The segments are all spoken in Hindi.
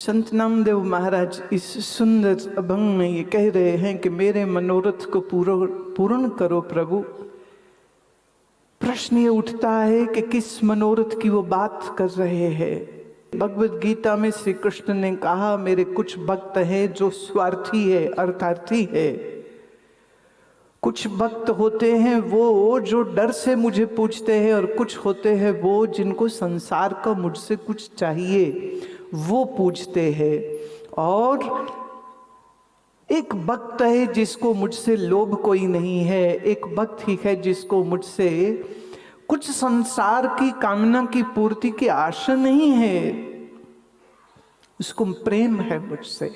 संत नामदेव महाराज इस सुंदर अभंग में ये कह रहे हैं कि मेरे मनोरथ को पूर्ण करो प्रभु। प्रश्न ये उठता है कि किस मनोरथ की वो बात कर रहे हैं। भगवद गीता में श्री कृष्ण ने कहा मेरे कुछ भक्त हैं जो स्वार्थी है, अर्थार्थी है। कुछ भक्त होते हैं वो जो डर से मुझे पूछते हैं, और कुछ होते हैं वो जिनको संसार का मुझसे कुछ चाहिए वो पूछते हैं। और एक भक्त है जिसको मुझसे लोभ कोई नहीं है, एक भक्त ही है जिसको मुझसे कुछ संसार की कामना की पूर्ति की आशा नहीं है, उसको प्रेम है मुझसे।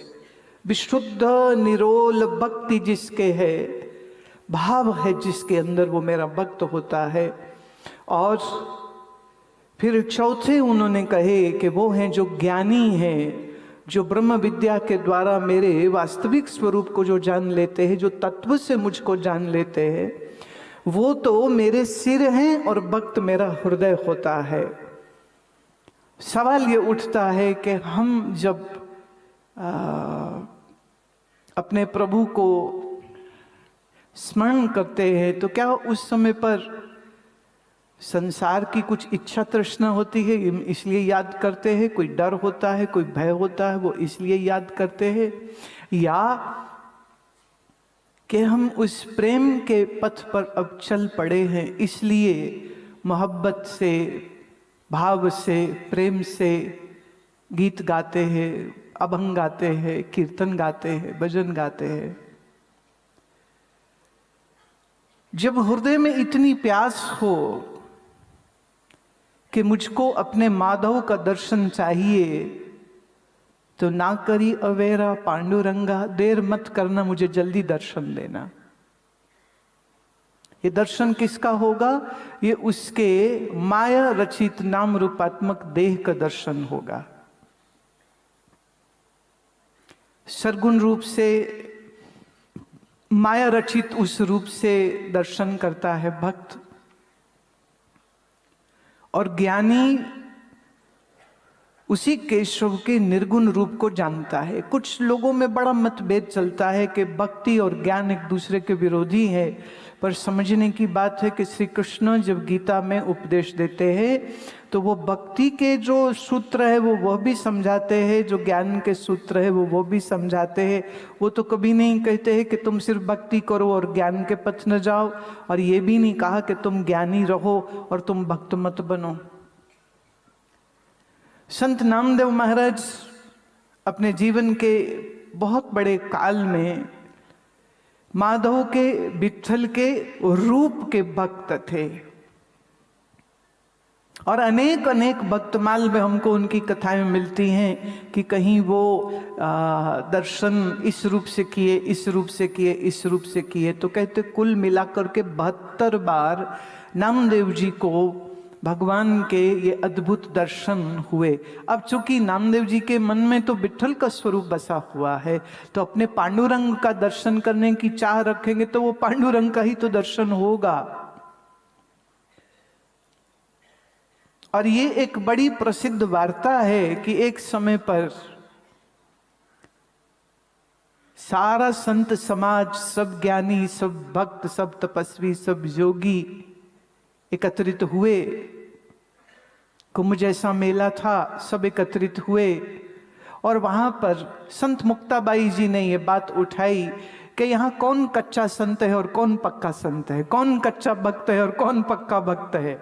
विशुद्ध निरोल भक्ति जिसके है, भाव है जिसके अंदर, वो मेरा भक्त होता है। और फिर चौथे उन्होंने कहे कि वो हैं जो ज्ञानी हैं, जो ब्रह्म विद्या के द्वारा मेरे वास्तविक स्वरूप को जो जान लेते हैं, जो तत्व से मुझको जान लेते हैं, वो तो मेरे सिर हैं और भक्त मेरा हृदय होता है। सवाल ये उठता है कि हम जब अपने प्रभु को स्मरण करते हैं तो क्या उस समय पर संसार की कुछ इच्छा तृष्णा होती है इसलिए याद करते हैं, कोई डर होता है, कोई भय होता है वो इसलिए याद करते हैं, या कि हम उस प्रेम के पथ पर अब चल पड़े हैं इसलिए मोहब्बत से, भाव से, प्रेम से गीत गाते हैं, अभंग गाते हैं, कीर्तन गाते हैं, भजन गाते हैं। जब हृदय में इतनी प्यास हो कि मुझको अपने माधव का दर्शन चाहिए, तो ना करी अवेरा पांडुरंगा, देर मत करना, मुझे जल्दी दर्शन देना। ये दर्शन किसका होगा? ये उसके माया रचित नाम रूपात्मक देह का दर्शन होगा। सरगुण रूप से, माया रचित उस रूप से दर्शन करता है भक्त, और ज्ञानी उसी केशव के निर्गुण रूप को जानता है। कुछ लोगों में बड़ा मतभेद चलता है कि भक्ति और ज्ञान एक दूसरे के विरोधी है, पर समझने की बात है कि श्री कृष्ण जब गीता में उपदेश देते हैं तो वो भक्ति के जो सूत्र है वो भी समझाते हैं, जो ज्ञान के सूत्र है वो भी समझाते हैं। वो तो कभी नहीं कहते हैं कि तुम सिर्फ भक्ति करो और ज्ञान के पथ न जाओ, और ये भी नहीं कहा कि तुम ज्ञानी रहो और तुम भक्त मत बनो। संत नामदेव महाराज अपने जीवन के बहुत बड़े काल में माधव के, विट्ठल के रूप के भक्त थे, और अनेक अनेक भक्तमाल में हमको उनकी कथाएं मिलती हैं कि कहीं वो दर्शन इस रूप से किए, इस रूप से किए, इस रूप से किए। तो कहते कुल मिलाकर के 72 बार नामदेव जी को भगवान के ये अद्भुत दर्शन हुए। अब चूंकि नामदेव जी के मन में तो विट्ठल का स्वरूप बसा हुआ है, तो अपने पांडुरंग का दर्शन करने की चाह रखेंगे तो वो पांडुरंग का ही तो दर्शन होगा। और ये एक बड़ी प्रसिद्ध वार्ता है कि एक समय पर सारा संत समाज, सब ज्ञानी, सब भक्त, सब तपस्वी, सब योगी एकत्रित हुए। कुंभ जैसा मेला था, सब एकत्रित हुए, और वहां पर संत मुक्ताबाई जी ने ये बात उठाई कि यहाँ कौन कच्चा संत है और कौन पक्का संत है, कौन कच्चा भक्त है और कौन पक्का भक्त है।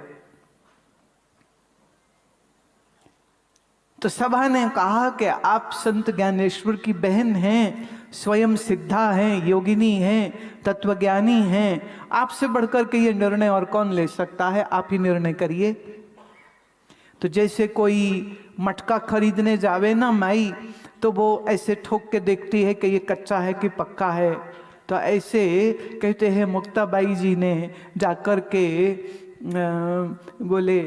तो सभा ने कहा कि आप संत ज्ञानेश्वर की बहन हैं, स्वयं सिद्धा हैं, योगिनी हैं, तत्वज्ञानी हैं, आपसे बढ़कर के ये निर्णय और कौन ले सकता है, आप ही निर्णय करिए। तो जैसे कोई मटका खरीदने जावे ना माई, तो वो ऐसे ठोक के देखती है कि ये कच्चा है कि पक्का है। तो ऐसे कहते हैं मुक्ताबाई जी ने जाकर के बोले,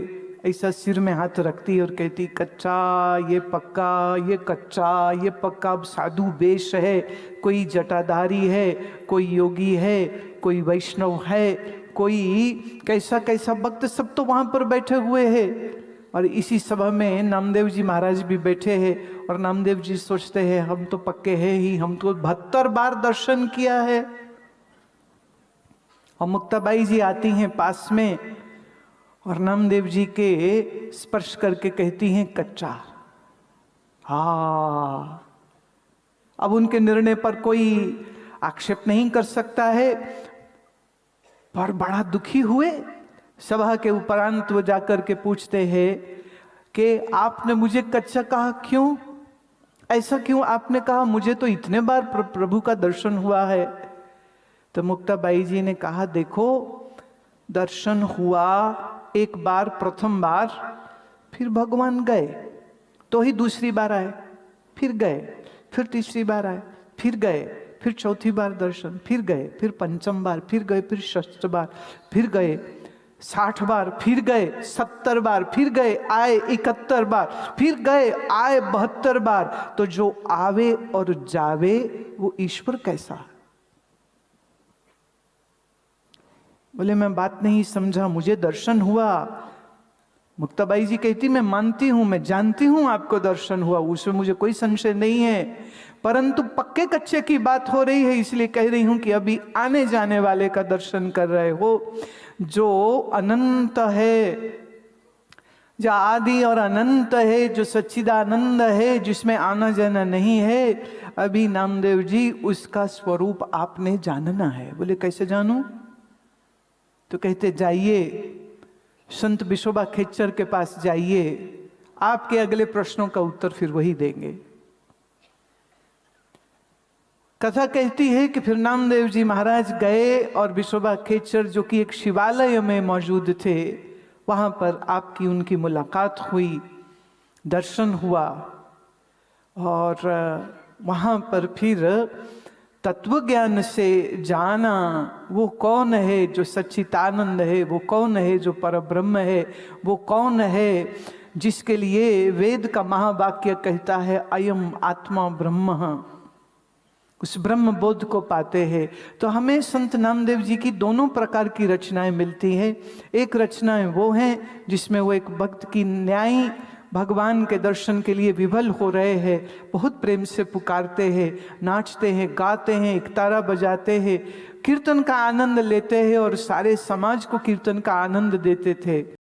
ऐसा सिर में हाथ रखती और कहती कच्चा, ये पक्का, ये कच्चा, ये पक्का। अब साधु वेश है, कोई जटाधारी है, कोई योगी है, कोई वैष्णव है, कोई कैसा कैसा भक्त, सब तो वहां पर बैठे हुए हैं। और इसी सभा में नामदेव जी महाराज भी बैठे हैं और नामदेव जी सोचते हैं हम तो पक्के हैं ही, हम तो 72 बार दर्शन किया है। और मुक्ताबाई जी आती हैं पास में और नामदेव जी के स्पर्श करके कहती हैं कच्चा। हाँ, अब उनके निर्णय पर कोई आक्षेप नहीं कर सकता है, पर बड़ा दुखी हुए। सभा के उपरांत वो जाकर के पूछते हैं कि आपने मुझे कच्चा कहा, क्यों, ऐसा क्यों आपने कहा, मुझे तो इतने बार प्रभु का दर्शन हुआ है। तो मुक्ताबाई जी ने कहा देखो, दर्शन हुआ एक बार, प्रथम बार, फिर भगवान गए तो ही दूसरी बार आए, फिर गए, फिर तीसरी बार आए, फिर गए, फिर चौथी बार दर्शन, फिर गए, फिर पंचम बार, फिर गए, फिर षष्ठ बार, फिर गए 60 बार, फिर गए 70 बार, फिर गए आए 71 बार, फिर गए आए 72 बार। तो जो आवे और जावे वो ईश्वर कैसा? बोले मैं बात नहीं समझा, मुझे दर्शन हुआ। मुक्ताबाई जी कहती मैं मानती हूं, मैं जानती हूं आपको दर्शन हुआ, उसमें मुझे कोई संशय नहीं है, परंतु पक्के कच्चे की बात हो रही है, इसलिए कह रही हूं कि अभी आने जाने वाले का दर्शन कर रहे हो, जो अनंत है, जो आदि और अनंत है, जो सच्चिदानंद है, जिसमें आना जाना नहीं है। अभी नामदेव जी उसका स्वरूप आपने जानना है। बोले कैसे जानूं? तो कहते जाइए संत विशोबा खेचर के पास जाइए, आपके अगले प्रश्नों का उत्तर फिर वही देंगे। कथा कहती है कि फिर नामदेव जी महाराज गए और विशोबा खेचर जो कि एक शिवालय में मौजूद थे, वहां पर आपकी उनकी मुलाकात हुई, दर्शन हुआ और वहां पर फिर तत्व ज्ञान से जाना वो कौन है जो सच्चिदानंद है, वो कौन है जो परब्रह्म है, वो कौन है जिसके लिए वेद का महावाक्य कहता है अयम आत्मा ब्रह्म। उस ब्रह्म बोध को पाते हैं। तो हमें संत नामदेव जी की दोनों प्रकार की रचनाएं मिलती हैं। एक रचनाएं वो हैं जिसमें वो एक भक्त की न्यायी भगवान के दर्शन के लिए विभल हो रहे हैं, बहुत प्रेम से पुकारते हैं, नाचते हैं, गाते हैं, एक तारा बजाते हैं, कीर्तन का आनंद लेते हैं और सारे समाज को कीर्तन का आनंद देते थे।